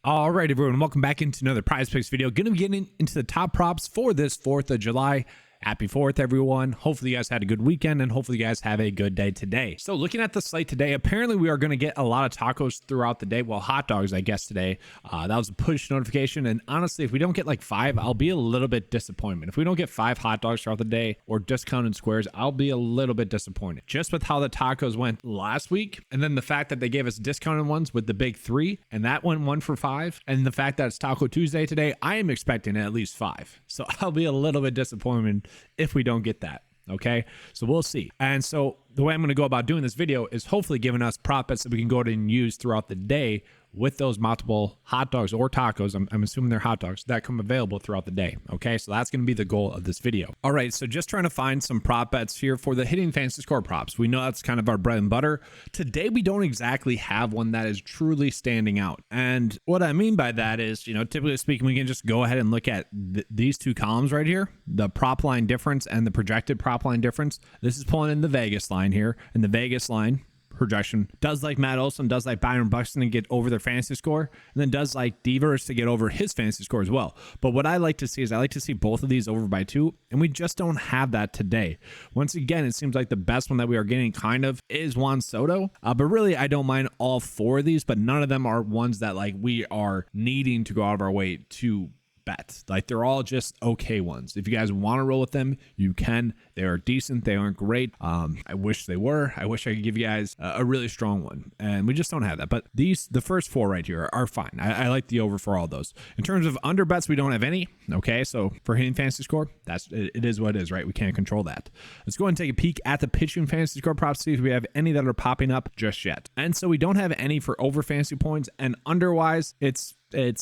All right, everyone, welcome back into another PrizePicks video. Going to be getting into the top props for this 4th of July. Happy 4th, everyone. Hopefully you guys had a good weekend and hopefully you guys have a good day today. So looking at the slate today, apparently we are going to get a lot of tacos throughout the day. Well, hot dogs, I guess, today. That was a push notification. And honestly, if we don't get like 5, I'll be a little bit disappointed. If we don't get 5 hot dogs throughout the day or discounted squares, I'll be a little bit disappointed. Just with how the tacos went last week. And then the fact that they gave us discounted ones with the big 3 and that went 1 for 5. And the fact that it's Taco Tuesday today, I am expecting at least 5. So I'll be a little bit disappointed if we don't get that. Okay, so we'll see. And so the way I'm going to go about doing this video is hopefully giving us prop bets that we can go ahead and use throughout the day with those multiple hot dogs or tacos. I'm assuming they're hot dogs that come available throughout the day. Okay, so that's going to be the goal of this video. All right, so just trying to find some prop bets here for the hitting fantasy score props. We know that's kind of our bread and butter. Today, we don't exactly have one that is truly standing out. And what I mean by that is, you know, typically speaking, we can just go ahead and look at these two columns right here, the prop line difference and the projected prop line difference. This is pulling in the Vegas line here, and the Vegas line projection does like Matt Olson, does like Byron Buxton to get over their fantasy score, and then does like Devers to get over his fantasy score as well. But what I like to see is I like to see both of these over by 2, and we just don't have that today. Once again, it seems like the best one that we are getting kind of is Juan Soto, but really I don't mind all 4 of these, but none of them are ones that like we are needing to go out of our way to bet. Like they're all just okay ones. If you guys want to roll with them, you can. They are decent. They aren't great. I wish they were. I wish I could give you guys a really strong one, and we just don't have that. But the first 4 right here are fine. I like the over for all those. In terms of under bets, we don't have any. Okay, so for hitting fantasy score, it is what it is, right? We can't control that. Let's go ahead and take a peek at the pitching fantasy score props, see if we have any that are popping up just yet. And so we don't have any for over fantasy points, and underwise, it's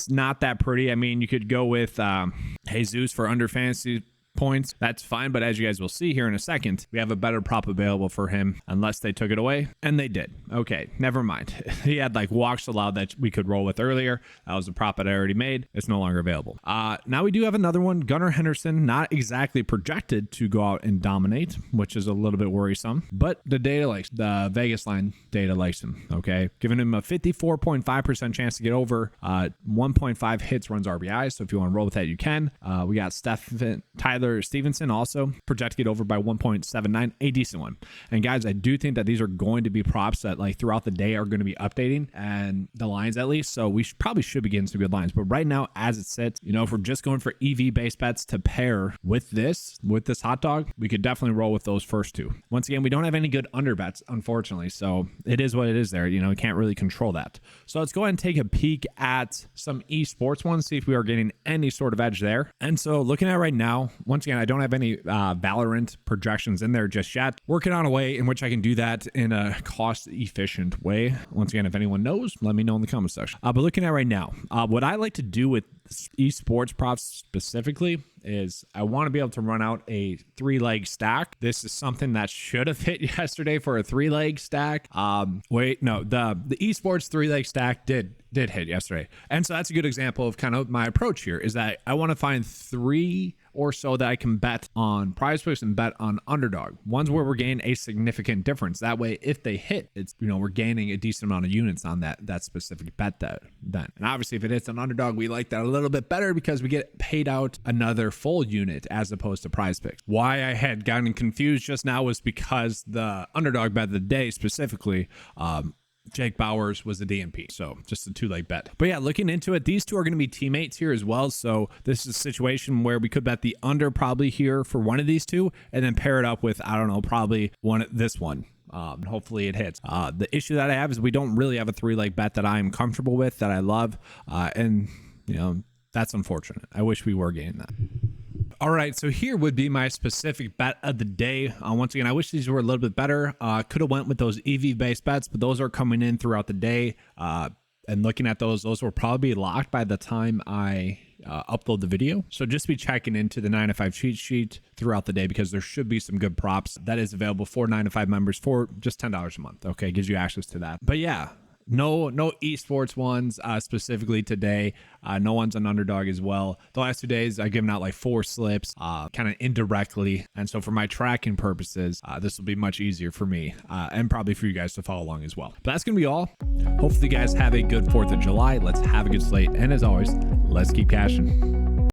not that pretty. I mean, you could go with Jesus for under fantasy points. That's fine, but as you guys will see here in a second, we have a better prop available for him unless they took it away, and they did. Okay, never mind. He had like walks allowed that we could roll with earlier. That was a prop that I already made. It's no longer available. Now we do have another one, Gunnar Henderson, not exactly projected to go out and dominate, which is a little bit worrisome, but the Vegas line data likes him. Okay, giving him a 54.5% chance to get over 1.5 hits, runs, RBIs. So if you want to roll with that, you can. We got Tyler Stevenson also projected to get over by 1.79, a decent one. And guys, I do think that these are going to be props that like throughout the day are going to be updating, and the lines at least. So we probably should be getting some good lines. But right now, as it sits, you know, if we're just going for EV based bets to pair with this hot dog, we could definitely roll with those first 2. Once again, we don't have any good under bets, unfortunately. So it is what it is there. You know, we can't really control that. So let's go ahead and take a peek at some esports ones, see if we are getting any sort of edge there. And so looking at right now, once again, I don't have any Valorant projections in there just yet. Working on a way in which I can do that in a cost-efficient way. Once again, if anyone knows, let me know in the comment section. But looking at right now, what I like to do with esports props specifically is I want to be able to run out a 3-leg stack. This is something that should have hit yesterday for a 3-leg stack. Wait, no, the esports 3-leg stack did hit yesterday. And so that's a good example of kind of my approach here is that I want to find 3 or so that I can bet on PrizePicks and bet on Underdog. Ones where we're gaining a significant difference. That way, if they hit, it's, you know, we're gaining a decent amount of units on that specific bet then. And obviously, if it hits an Underdog, we like that a little bit better because we get paid out another full unit as opposed to PrizePicks. Why I had gotten confused just now was because the Underdog bet of the day specifically, Jake Bowers was the DNP, so just a 2-leg bet. But yeah, looking into it, these 2 are going to be teammates here as well. So this is a situation where we could bet the under probably here for one of these 2, and then pair it up with, I don't know, probably this one. Hopefully it hits. The issue that I have is we don't really have a 3-leg bet that I'm comfortable with, that I love, and you know, that's unfortunate. I wish we were getting that. All right, so here would be my specific bet of the day. Once again, I wish these were a little bit better. Could have went with those EV-based bets, but those are coming in throughout the day. And looking at those will probably be locked by the time I upload the video. So just be checking into the 9 to 5 cheat sheet throughout the day because there should be some good props that is available for 9 to 5 members for just $10 a month. Okay, gives you access to that. But yeah, No esports ones specifically today. No one's on Underdog as well. The last 2 days I've given out like 4 slips kind of indirectly, and so for my tracking purposes this will be much easier for me and probably for you guys to follow along as well. But that's gonna be all. Hopefully you guys have a good 4th of July. Let's have a good slate, and as always, let's keep cashing.